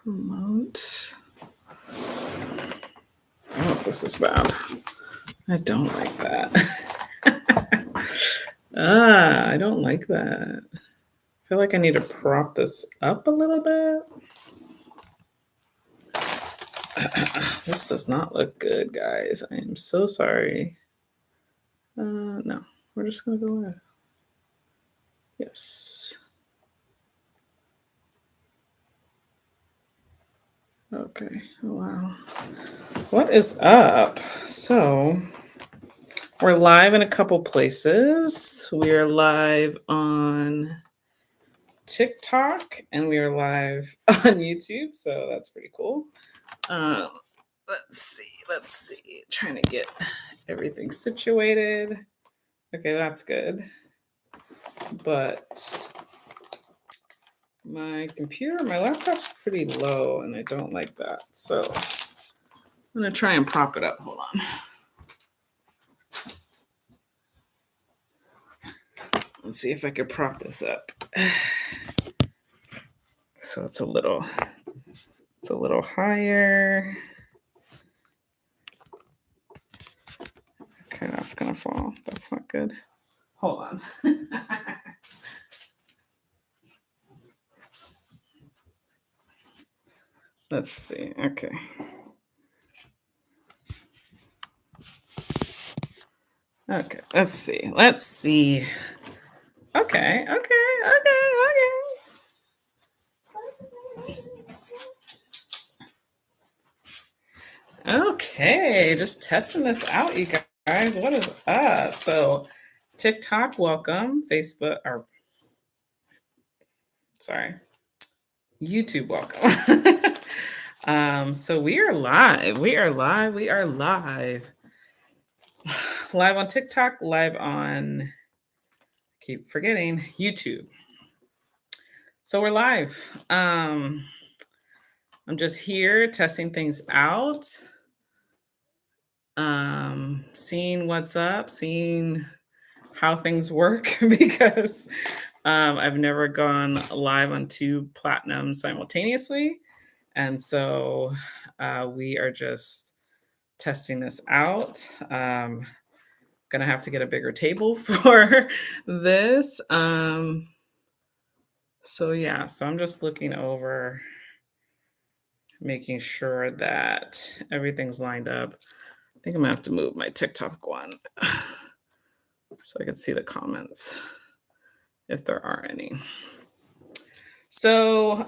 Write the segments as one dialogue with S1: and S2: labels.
S1: Promote. Oh, this is bad. I don't like that. I don't like that. I feel like I need to prop this up a little bit. This does not look good, guys. I am so sorry. No, we're just gonna go with yes. Okay. Wow. What is up? So we're live in a couple places. We are live on TikTok and we are live on YouTube, so that's pretty cool. Um, let's see. Trying to get everything situated. Okay, that's good. But my laptop's pretty low and I don't like that. So I'm gonna try and prop it up. Hold on. Let's see if I can prop this up. So it's a little higher. Okay, that's gonna fall. That's not good. Hold on. Let's see. Okay. Okay, let's see. Okay. Okay, just testing this out, you guys. What is up? So, TikTok, welcome. Facebook, or sorry, YouTube, welcome. So we are live. Live on TikTok, live on, keep forgetting, YouTube. So we're live. I'm just here testing things out. Seeing what's up, seeing how things work because I've never gone live on two platinums simultaneously. And so we are just testing this out. Gonna have to get a bigger table for this. So I'm just looking over, making sure that everything's lined up. I think I'm gonna have to move my TikTok one so I can see the comments if there are any. So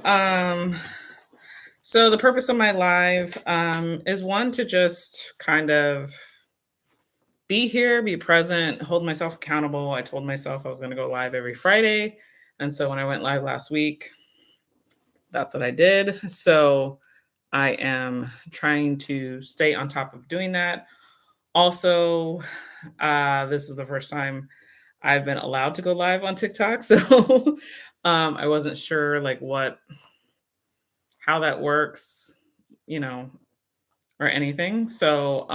S1: the purpose of my live is one, to just kind of be here, be present, hold myself accountable. I told myself I was going to go live every Friday. And so when I went live last week, that's what I did. So I am trying to stay on top of doing that. Also, this is the first time I've been allowed to go live on TikTok. So I wasn't sure like how that works, or anything. So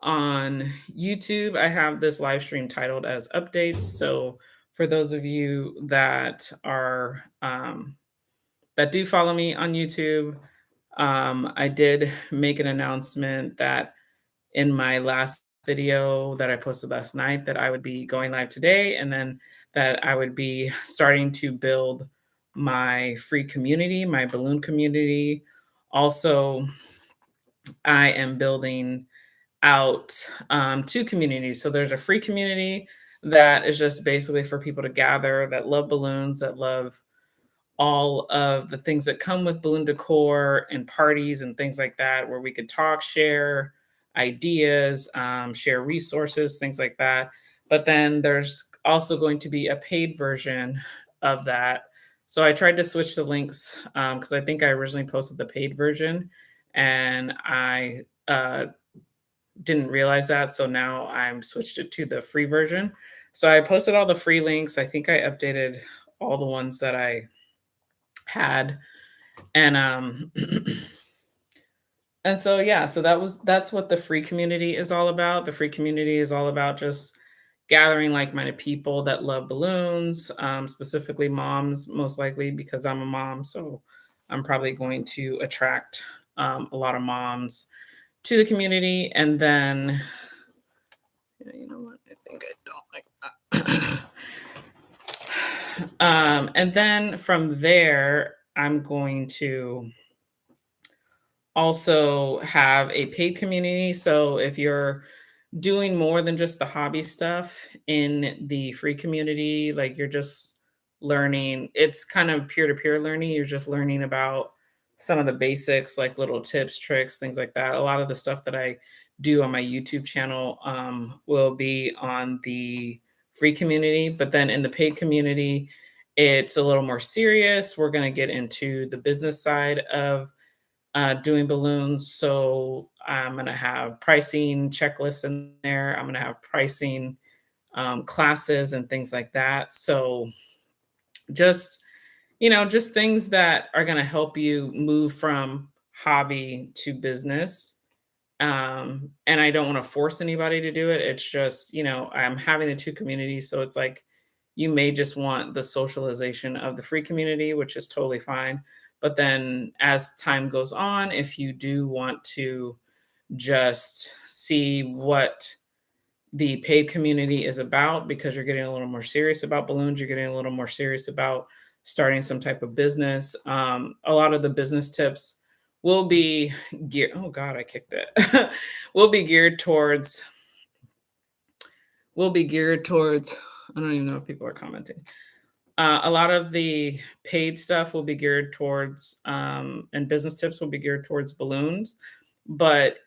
S1: on YouTube, I have this live stream titled as updates. So for those of you that are that do follow me on YouTube, I did make an announcement that in my last video that I posted last night that I would be going live today, and then that I would be starting to build my free community, my balloon community. Also, I am building out two communities. So there's a free community that is just basically for people to gather that love balloons, that love all of the things that come with balloon decor and parties and things like that, where we could talk, share ideas, share resources, things like that. But then there's also going to be a paid version of that. So I tried to switch the links because I think I originally posted the paid version and I didn't realize that. So now I'm switched it to the free version. So I posted all the free links. I think I updated all the ones that I had. And and so so that's what the free community is all about. The free community is all about just gathering like-minded people that love balloons, specifically moms, most likely because I'm a mom. So I'm probably going to attract a lot of moms to the community. And then, yeah, you know what? I think I don't like that. And then from there, I'm going to also have a paid community. So if you're doing more than just the hobby stuff in the free community, like you're just learning, it's kind of peer to peer learning. You're just learning about some of the basics, like little tips, tricks, things like that. A lot of the stuff that I do on my YouTube channel will be on the free community, but then in the paid community, it's a little more serious. We're going to get into the business side of doing balloons. So I'm going to have pricing checklists in there. I'm going to have pricing classes and things like that. So just, just things that are going to help you move from hobby to business. And I don't want to force anybody to do it. It's just, I'm having the two communities. So it's like you may just want the socialization of the free community, which is totally fine. But then as time goes on, if you do want to just see what the paid community is about, because you're getting a little more serious about balloons, you're getting a little more serious about starting some type of business. A lot of the business tips will be geared, oh God, I kicked it. will be geared towards, will be geared towards, I don't even know if people are commenting. A lot of the paid stuff will be geared towards, and business tips will be geared towards balloons, but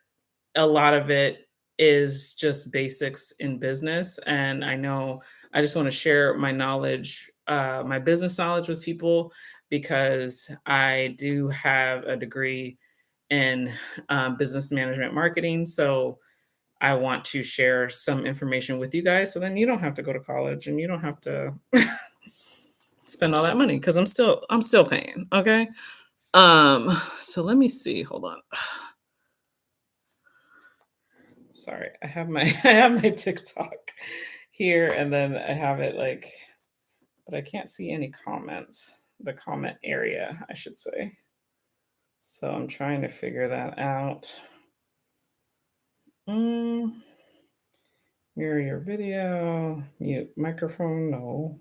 S1: a lot of it is just basics in business. And I know I just want to share my knowledge, my business knowledge with people because I do have a degree in business management marketing. So I want to share some information with you guys so then you don't have to go to college and you don't have to spend all that money because I'm still paying. Okay. So let me see. Hold on. Sorry, I have my I have my TikTok here, and then I have it like, but I can't see any comments. The comment area, I should say. So I'm trying to figure that out. Mm, mirror your video, mute microphone, no.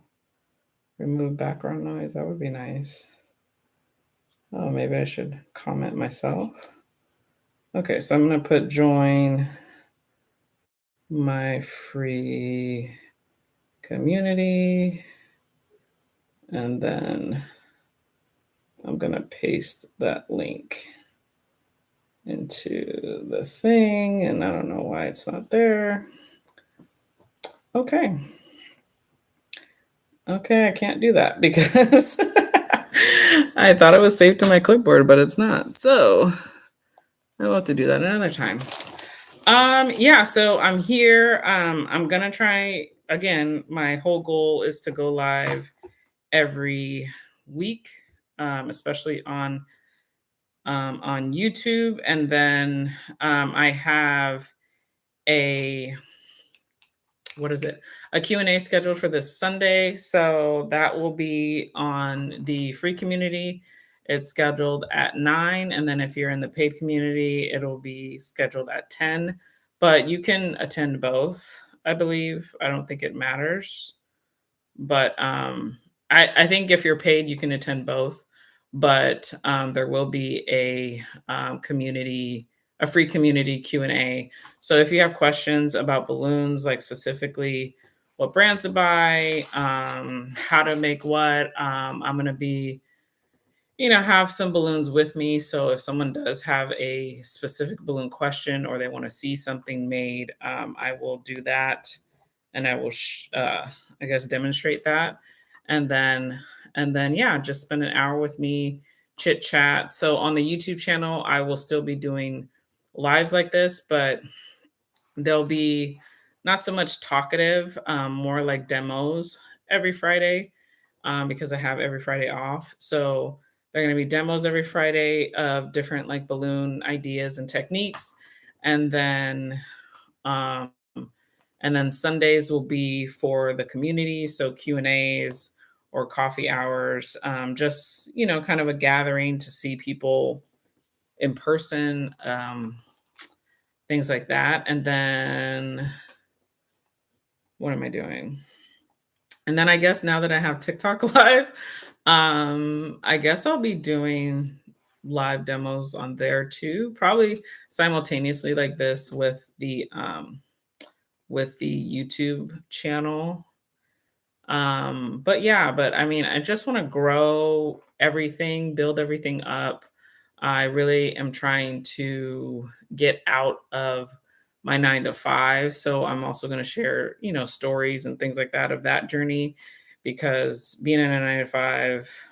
S1: Remove background noise, that would be nice. Oh, maybe I should comment myself. Okay, so I'm gonna put join my free community, and then I'm going to paste that link into the thing, and I don't know why it's not there. Okay. Okay, I can't do that because I thought it was saved to my clipboard, but it's not. So I'll have to do that another time. Yeah, so I'm here. I'm gonna try again. My whole goal is to go live every week, especially on YouTube. And then I have a, what is it? A Q&A scheduled for this Sunday. So that will be on the free community. It's scheduled at 9. And then if you're in the paid community, it'll be scheduled at 10. But you can attend both, I believe. I don't think it matters. But I think if you're paid, you can attend both. But there will be a a free community Q&A. So if you have questions about balloons, like specifically what brands to buy, how to make what, I'm going to be, have some balloons with me. So if someone does have a specific balloon question or they want to see something made, I will do that, and I will, I guess, demonstrate that, and then yeah, just spend an hour with me, chit chat. So on the YouTube channel, I will still be doing lives like this, but they'll be not so much talkative, more like demos every Friday, because I have every Friday off. So they're going to be demos every Friday of different like balloon ideas and techniques, and then um, Sundays will be for the community, so Q&As or coffee hours, just, kind of a gathering to see people in person, things like that. And then what am I doing? And then I guess now that I have TikTok Live, I guess I'll be doing live demos on there too, probably simultaneously like this with the YouTube channel. But yeah, but I mean, I just want to grow everything, build everything up. I really am trying to get out of my 9 to 5. So I'm also going to share, stories and things like that of that journey because being in a 9 to 5,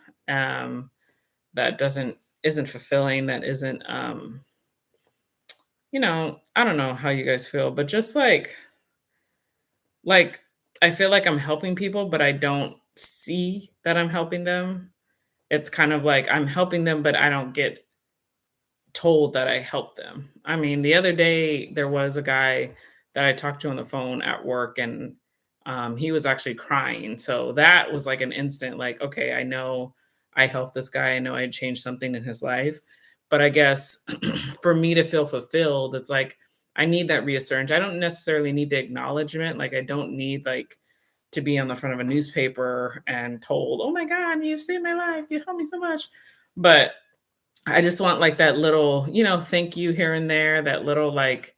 S1: that isn't fulfilling, that isn't, I don't know how you guys feel, but just like, I feel like I'm helping people, but I don't see that I'm helping them. It's kind of like I'm helping them, but I don't get told that I helped them. I mean, the other day there was a guy that I talked to on the phone at work, and he was actually crying. So that was like an instant, like, okay, I know I helped this guy. I know I changed something in his life. But I guess for me to feel fulfilled, it's like I need that reassurance. I don't necessarily need the acknowledgement. Like I don't need like to be on the front of a newspaper and told, "Oh my God, you've saved my life. You helped me so much." But I just want like that little, thank you here and there, that little like,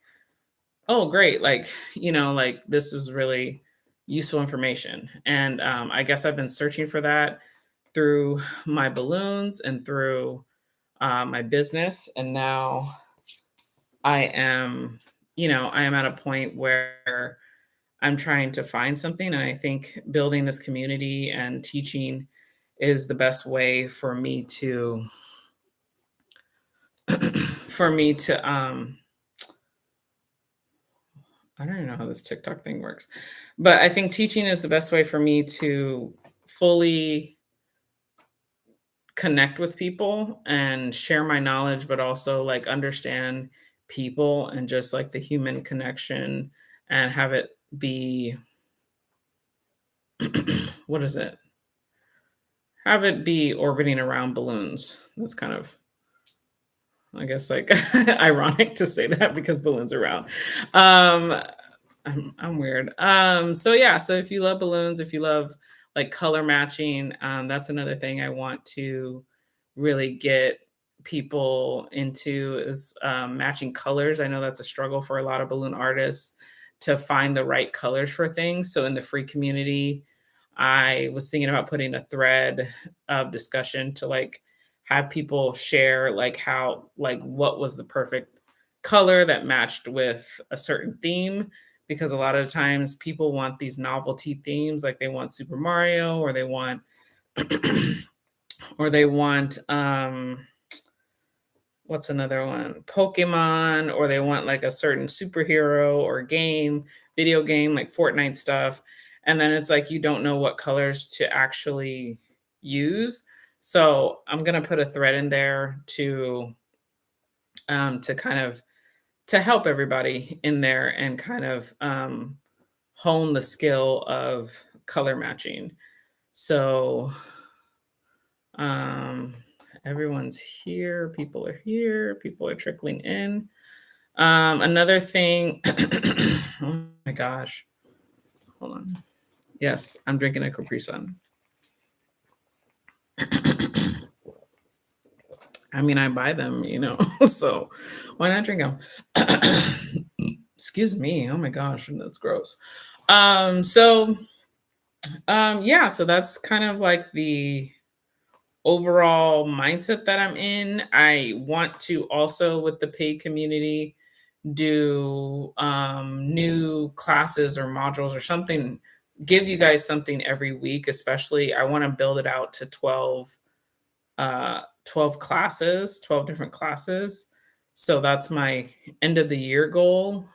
S1: oh, great. Like, like this is really useful information. And I guess I've been searching for that through my balloons and through my business. And now I am, I am at a point where I'm trying to find something. And I think building this community and teaching is the best way for me to for me to I don't even know how this TikTok thing works. But I think teaching is the best way for me to fully connect with people and share my knowledge, but also like understand people and just like the human connection and have it be what is it? Have it be orbiting around balloons. That's kind of I guess like ironic to say that because balloons are round. Um I'm weird. So yeah, so if you love balloons, if you love like color matching, that's another thing I want to really get people into is matching colors. I know that's a struggle for a lot of balloon artists to find the right colors for things. So in the free community, I was thinking about putting a thread of discussion to like have people share like how like what was the perfect color that matched with a certain theme because a lot of times people want these novelty themes like they want Super Mario or they want or they want what's another one? Pokemon, or they want like a certain superhero or game, video game, like Fortnite stuff. And then it's like you don't know what colors to actually use. So I'm gonna put a thread in there to kind of to help everybody in there and kind of hone the skill of color matching. So um everyone's here, people are here, people are trickling in. Another thing, oh my gosh, hold on. Yes, I'm drinking a Capri Sun. I mean, I buy them, so why not drink them? Excuse me. Oh my gosh, that's gross. So yeah, so that's kind of like the overall mindset that I'm in. I want to also with the paid community do new classes or modules or something, give you guys something every week, especially I want to build it out to 12 classes, 12 different classes. So that's my end of the year goal.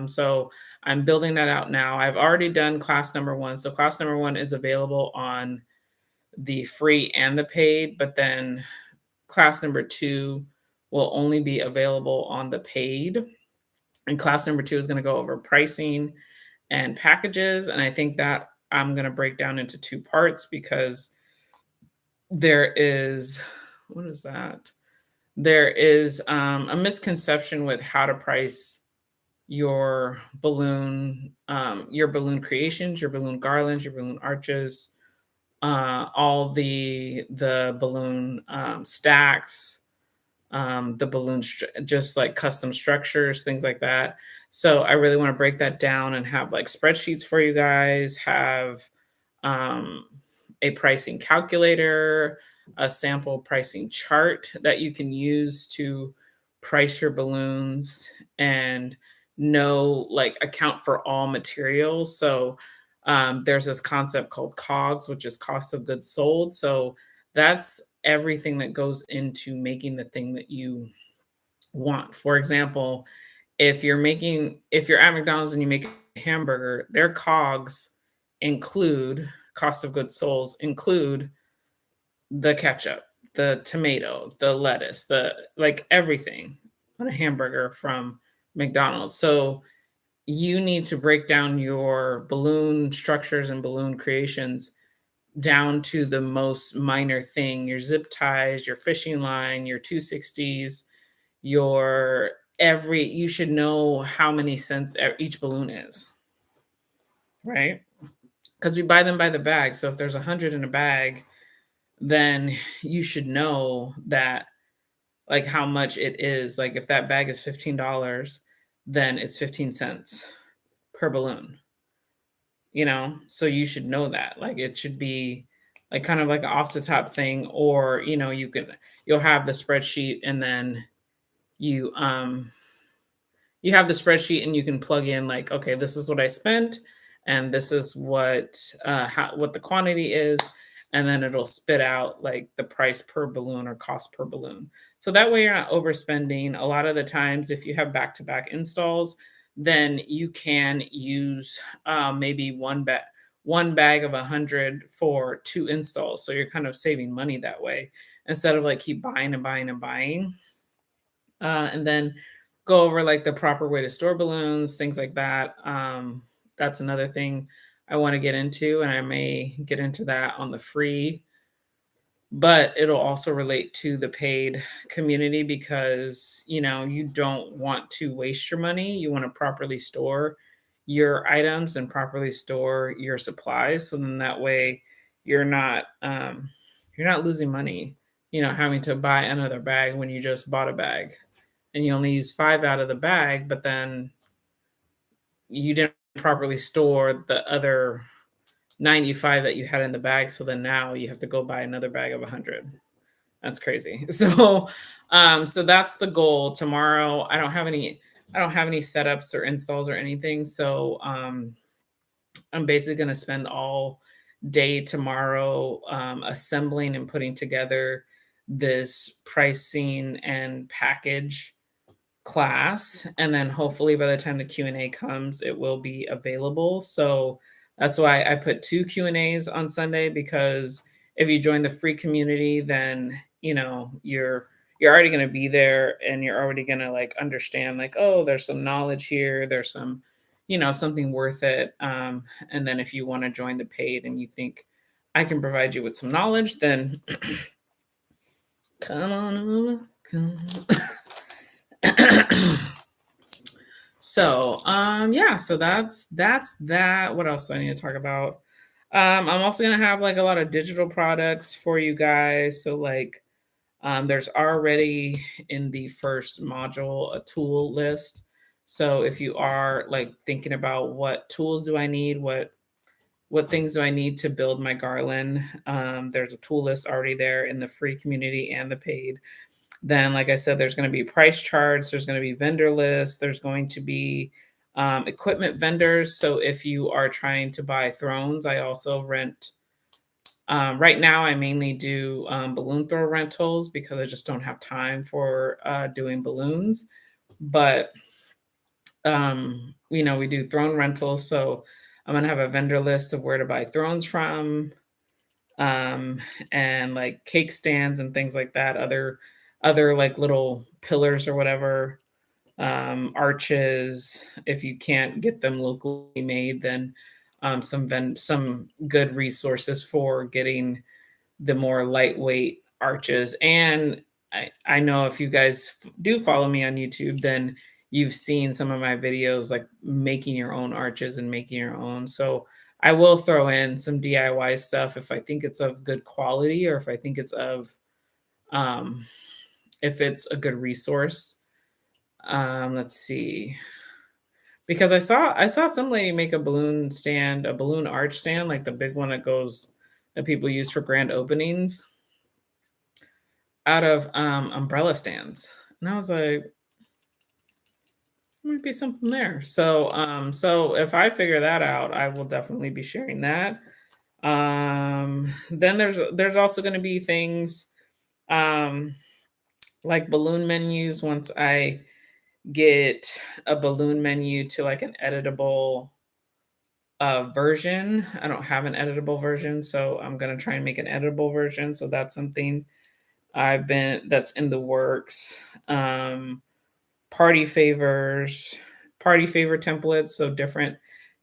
S1: So I'm building that out now. I've already done class number 1. So class number 1 is available on the free and the paid, but then class number 2 will only be available on the paid. And class number 2 is going to go over pricing and packages. And I think that I'm going to break down into two parts because there is, what is that? There is a misconception with how to price your balloon creations, your balloon garlands, your balloon arches, all the balloon stacks, just like custom structures, things like that. So I really want to break that down and have like spreadsheets for you guys, have um, a pricing calculator, a sample pricing chart that you can use to price your balloons and know, like, account for all materials. So there's this concept called COGS, which is cost of goods sold. So that's everything that goes into making the thing that you want. For example, if you're at McDonald's and you make a hamburger, their COGS include cost of goods sold include the ketchup, the tomato, the lettuce, the like everything on a hamburger from McDonald's. So you need to break down your balloon structures and balloon creations down to the most minor thing, your zip ties, your fishing line, your 260s, your every you should know how many cents each balloon is, right? Because we buy them by the bag. So if there's 100 in a bag, then you should know that, like, how much it is. Like if that bag is $15, then it's 15 cents per balloon, you know? So you should know that. Like it should be like kind of like an off the top thing, or you'll have the spreadsheet and then you you have the spreadsheet and you can plug in like, okay, this is what I spent and this is what the quantity is, and then it'll spit out like the price per balloon or cost per balloon. So that way you're not overspending. A lot of the times if you have back-to-back installs, then you can use maybe one bag of 100 for two installs. So you're kind of saving money that way instead of like keep buying and buying and buying. And then go over like the proper way to store balloons, things like that. That's another thing I want to get into, and I may get into that on the free, but it'll also relate to the paid community because you don't want to waste your money. You want to properly store your items and properly store your supplies, so then that way you're not you're not losing money, having to buy another bag when you just bought a bag and you only use 5 out of the bag, but then you didn't properly store the other 95 that you had in the bag, so then now you have to go buy another bag of 100. That's crazy. So that's the goal. Tomorrow, I don't have any setups or installs or anything, so I'm basically gonna spend all day tomorrow, assembling and putting together this pricing and package class, and then hopefully by the time the Q&A comes it will be available. So that's why I put two Q&As on Sunday, because if you join the free community, then you're already going to be there and you're already going to like understand like, oh, there's some knowledge here, there's some something worth it. And then if you want to join the paid and you think I can provide you with some knowledge, then come on over, come So, yeah, so that's that. What else do I need to talk about? I'm also gonna have like a lot of digital products for you guys. So like there's already in the first module a tool list. So if you are like thinking about what tools do I need, what things do I need to build my garland, there's a tool list already there in the free community and the paid. Then, like I said, there's going to be price charts, there's going to be vendor lists, there's going to be equipment vendors. So if you are trying to buy thrones, I also rent. Right now, I mainly do balloon throw rentals because I just don't have time for doing balloons. But we do throne rentals. So I'm gonna have a vendor list of where to buy thrones from, um, and like cake stands and things like that. Other like little pillars or whatever, arches. If you can't get them locally made, then some good resources for getting the more lightweight arches. And I know if you guys do follow me on YouTube, then you've seen some of my videos like making your own arches and making your own. So I will throw in some DIY stuff if I think it's of good quality or if I think it's of um, if it's a good resource. Let's see. Because I saw some lady make a balloon stand, a balloon arch stand, like the big one that people use for grand openings out of, umbrella stands, and I was like, "Might be something there." So if I figure that out, I will definitely be sharing that. Then there's also gonna be things, um, like balloon menus once I get a balloon menu to, like, an editable, version. I don't have an editable version, so I'm gonna try and make an editable version, so that's something that's in the works. Party favors, party favor templates, so different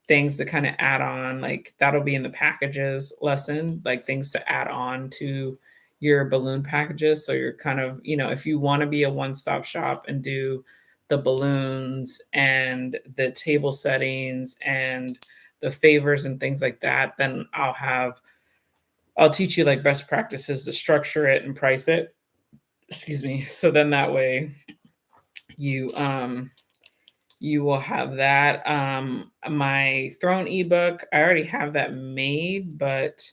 S1: things to kind of add on, like that'll be in the packages lesson, like things to add on to your balloon packages. So you're kind of, if you want to be a one-stop shop and do the balloons and the table settings and the favors and things like that, then I'll teach you like best practices to structure it and price it. Excuse me. So then that way you you will have that. My throne ebook, I already have that made, but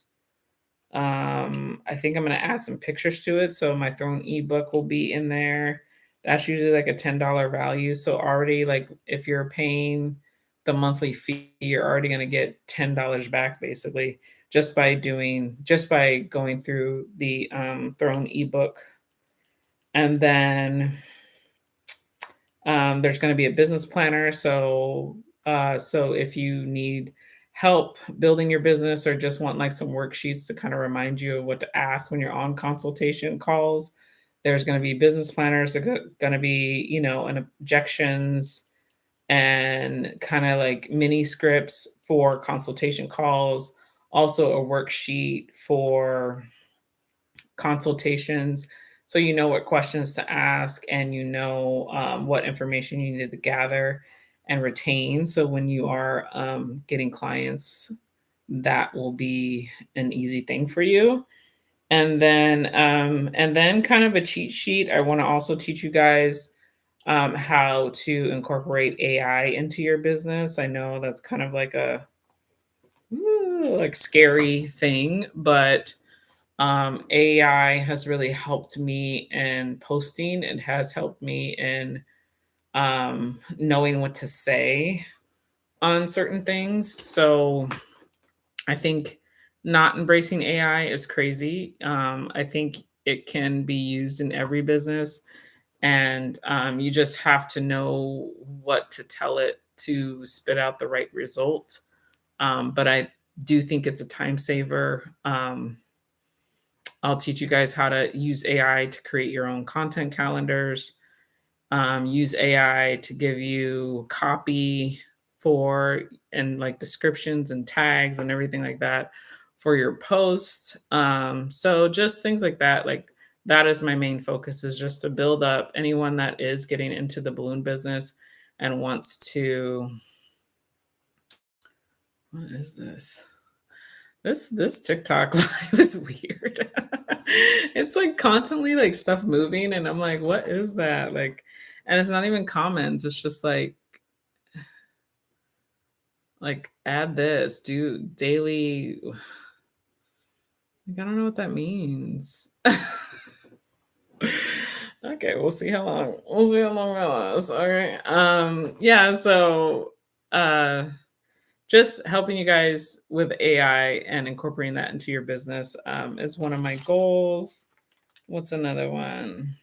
S1: I think I'm gonna add some pictures to it. So my throne ebook will be in there. That's usually like a $10 value. So already like if you're paying the monthly fee, you're already gonna get $10 back basically just by going through the throne ebook. And then there's going to be a business planner. So if you need help building your business or just want like some worksheets to kind of remind you of what to ask when you're on consultation calls, there's going to be business planners. There's going to be, an objections and kind of like mini scripts for consultation calls. Also, a worksheet for consultations, so you know what questions to ask and you know what information you need to gather and retain. So when you are getting clients, that will be an easy thing for you. And then kind of a cheat sheet. I want to also teach you guys how to incorporate AI into your business. I know that's kind of like a like scary thing, but AI has really helped me in posting. It has helped me in knowing what to say on certain things. So I think not embracing AI is crazy. I think it can be used in every business, and you just have to know what to tell it to spit out the right result. But I do think it's a time saver. I'll teach you guys how to use AI to create your own content calendars, use AI to give you copy for and like descriptions and tags and everything like that for your posts. So just things like that. Like that is my main focus is just to build up anyone that is getting into the balloon business and wants to. What is this? This TikTok live is weird. It's like constantly like stuff moving and I'm like, "What is that?" Like, and it's not even comments, it's just like add this, do daily. Like, I don't know what that means. Okay, we'll see how long that lasts. All right. Yeah, so uh just helping you guys with AI and incorporating that into your business is one of my goals. What's another one?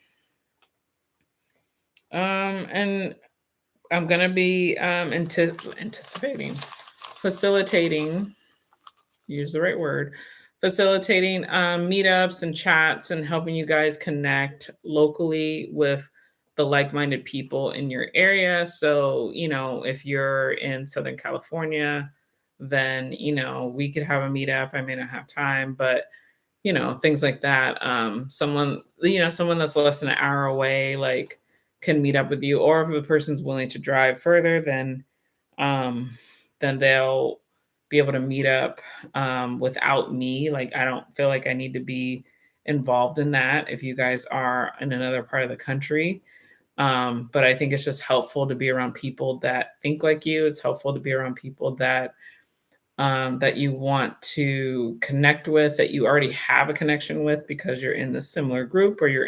S1: And I'm gonna be anticipating, facilitating. Use the right word. Facilitating meetups and chats and helping you guys connect locally with the like-minded people in your area. So if you're in Southern California, then, we could have a meetup. I may not have time, but things like that. Someone that's less than an hour away, like, can meet up with you. Or if the person's willing to drive further, um, then they'll be able to meet up without me. Like, I don't feel like I need to be involved in that if you guys are in another part of the country. But I think it's just helpful to be around people that think like you. It's helpful to be around people that you want to connect with, that you already have a connection with because you're in the similar group, or you're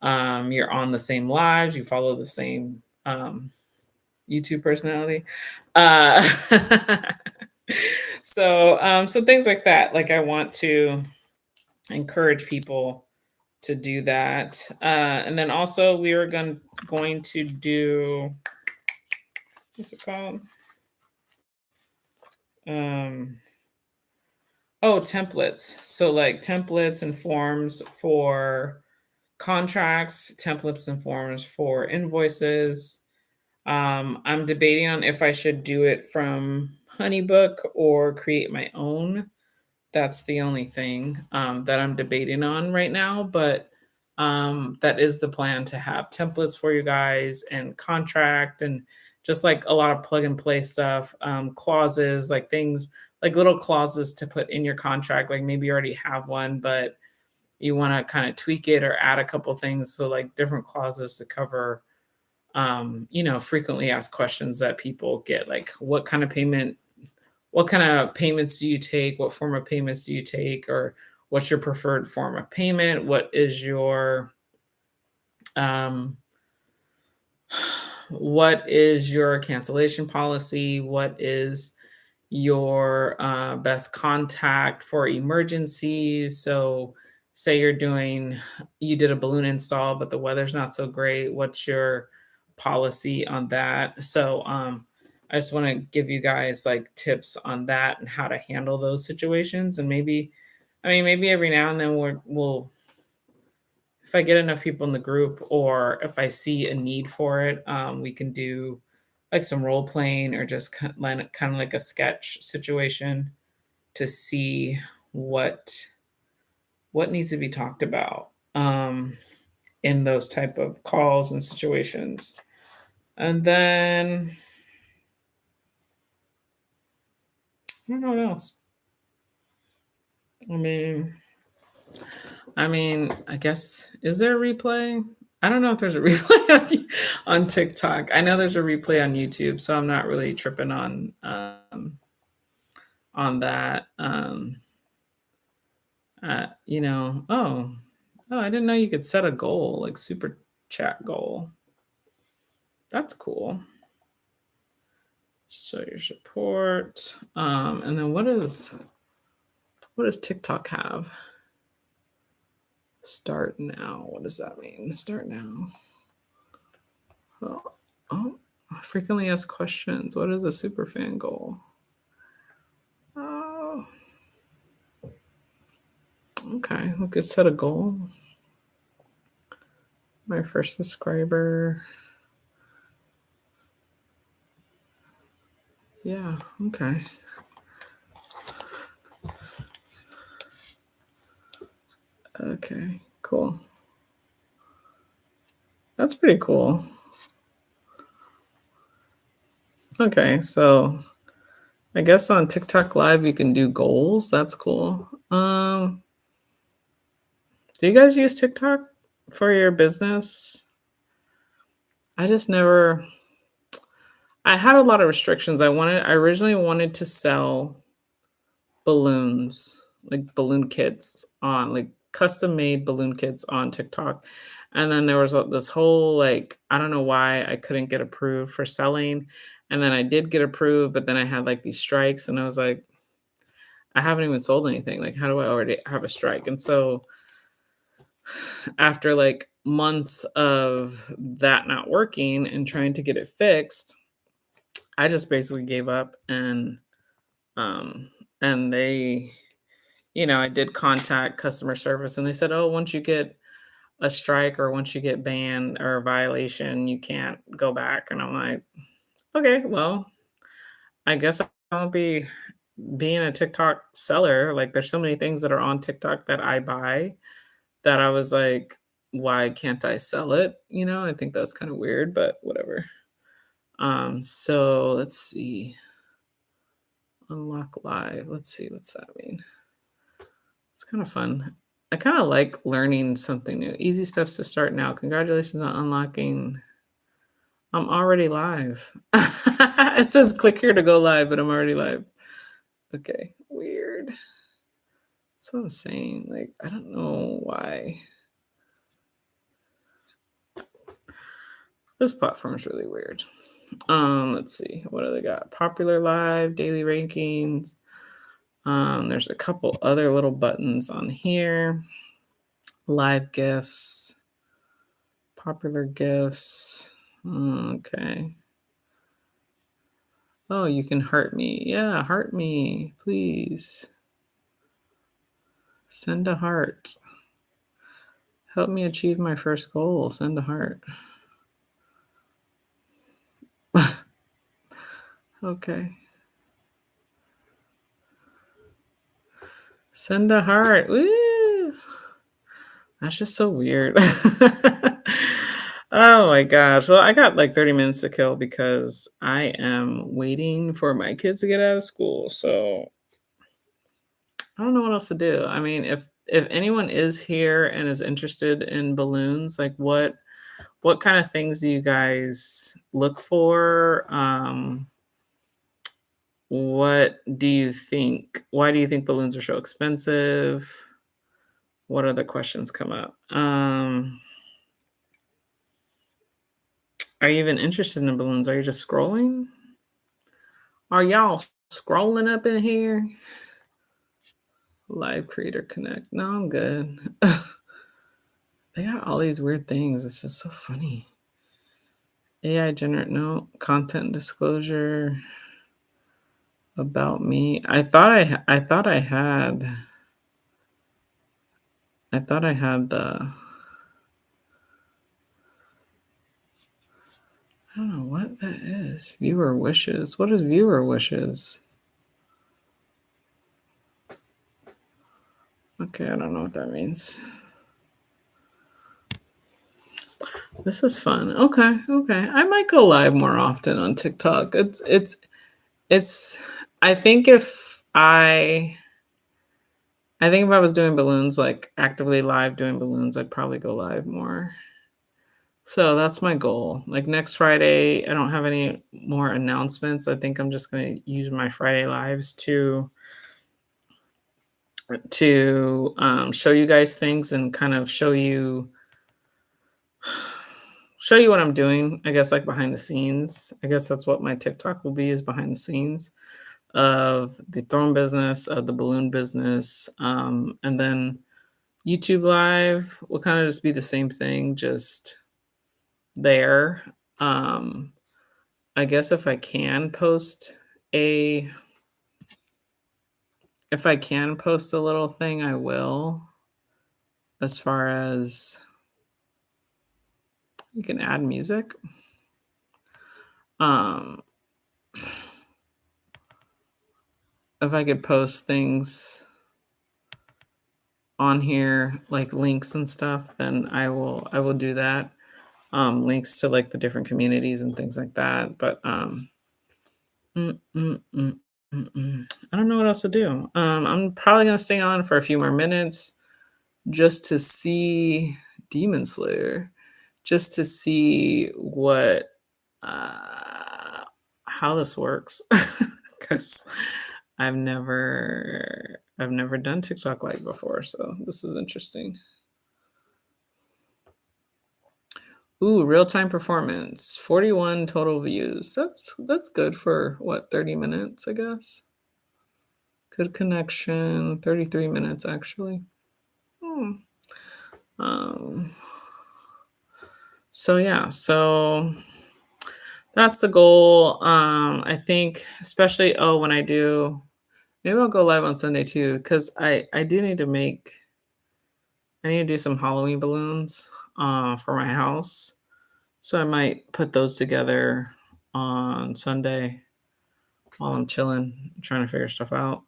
S1: on the same lives, you follow the same YouTube personality. Uh, so things like that. Like, I want to encourage people to do that. And then also we are going to do, what's it called? Um, oh, templates. So, like, templates and forms for contracts, templates and forms for invoices. I'm debating on if I should do it from Honeybook or create my own. That's the only thing that I'm debating on right now. But that is the plan, to have templates for you guys and contract, and just like a lot of plug and play stuff, clauses, like things like little clauses to put in your contract. Like, maybe you already have one, but you want to kind of tweak it or add a couple things. So, like, different clauses to cover, frequently asked questions that people get, like, what kind of payments do you take? What form of payments do you take? Or what's your preferred form of payment? Um, what is your cancellation policy? What is your best contact for emergencies? So, say you did a balloon install, but the weather's not so great. What's your policy on that? So, I just want to give you guys, like, tips on that and how to handle those situations. And maybe every now and then we'll if I get enough people in the group, or if I see a need for it, we can do like some role playing, or just kind of like a sketch situation to see what what needs to be talked about in those type of calls and situations. And then I don't know what else. I mean, I guess, is there a replay? I don't know if there's a replay on TikTok. I know there's a replay on YouTube, so I'm not really tripping on that. Oh, I didn't know you could set a goal, like super chat goal. That's cool. So your support, and then what does TikTok have? Start now. What does that mean? Start now. Oh, frequently asked questions. What is a super fan goal? Oh, okay. We could set a goal. My first subscriber. Yeah, okay. Okay, cool. That's pretty cool. Okay, so I guess on TikTok Live you can do goals. That's cool. Do you guys use TikTok for your business? I just never. I had a lot of restrictions. I originally wanted to sell balloons, like balloon kits, on like custom made balloon kits on TikTok. And then there was this whole, like, I don't know why I couldn't get approved for selling. And then I did get approved, but then I had like these strikes, and I was like, I haven't even sold anything. Like, how do I already have a strike? And so after like months of that not working and trying to get it fixed, I just basically gave up. Um and they, I did contact customer service, and they said, "Oh, once you get a strike, or once you get banned or a violation, you can't go back." And I'm like, "Okay, well, I guess I'll be being a TikTok seller. Like, there's so many things that are on TikTok that I buy that I was like, why can't I sell it? I think that's kind of weird, but whatever. So let's see. Unlock live. Let's see what's that mean. It's kind of fun. I kind of like learning something new. Easy steps to start now. Congratulations on unlocking. I'm already live. It says click here to go live, but I'm already live. Okay, weird. That's what I'm saying. Like, I don't know why. This platform is really weird. Let's see. What do they got? Popular live, daily rankings. There's a couple other little buttons on here. Live gifts, popular gifts. Okay. Oh, you can heart me. Yeah, heart me, please. Send a heart. Help me achieve my first goal. Send a heart. Okay. Send a heart. Woo! That's just so weird. Oh my gosh. Well, I got like 30 minutes to kill because I am waiting for my kids to get out of school. So I don't know what else to do. I mean, if anyone is here and is interested in balloons, like what kind of things do you guys look for? What do you think? Why do you think balloons are so expensive? What other questions come up? Are you even interested in balloons? Are you just scrolling? Are y'all scrolling up in here? Live Creator Connect. No, I'm good. They got all these weird things. It's just so funny. AI generate no content disclosure about me. I thought I had the. I don't know what that is. Viewer wishes. What is viewer wishes? Okay, I don't know what that means. This is fun. Okay, okay. I might go live more often on TikTok. It's I think if I was doing balloons, like actively live doing balloons, I'd probably go live more. So that's my goal. Like next Friday, I don't have any more announcements. I think I'm just going to use my Friday lives to show you guys things and kind of show you what I'm doing. I guess like behind the scenes. I guess that's what my TikTok will be, is behind the scenes of the throne business, of the balloon business, and then YouTube live will kind of just be the same thing, just there. Um, I guess a if I can post a little thing, I will. As far as you can add music. Um, if I could post things on here like links and stuff, then I will do that. Links to like the different communities and things like that. But mm, mm, mm, I don't know what else to do. I'm probably gonna stay on for a few more minutes just to see Demon Slayer, just to see what how this works, because I've never done TikTok live before, so this is interesting. Ooh, real-time performance, 41 total views. That's good for what, 30 minutes, I guess. Good connection, 33 minutes actually. Hmm. Um, so yeah, so that's the goal. I think especially when I do, maybe I'll go live on Sunday too, because I need to do some Halloween balloons for my house. So I might put those together on Sunday. while I'm chilling, trying to figure stuff out.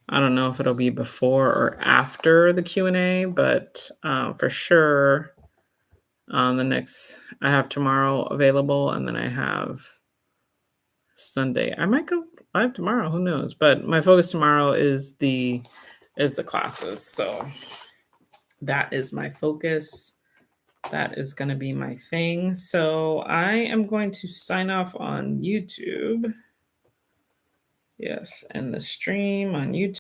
S1: I don't know if it'll be before or after the Q&A, but for sure, the next I have tomorrow available, and then I have Sunday. I might go live tomorrow. Who knows? But my focus tomorrow is the classes. So that is my focus. That is going to be my thing. So I am going to sign off on YouTube. Yes, and the stream on YouTube.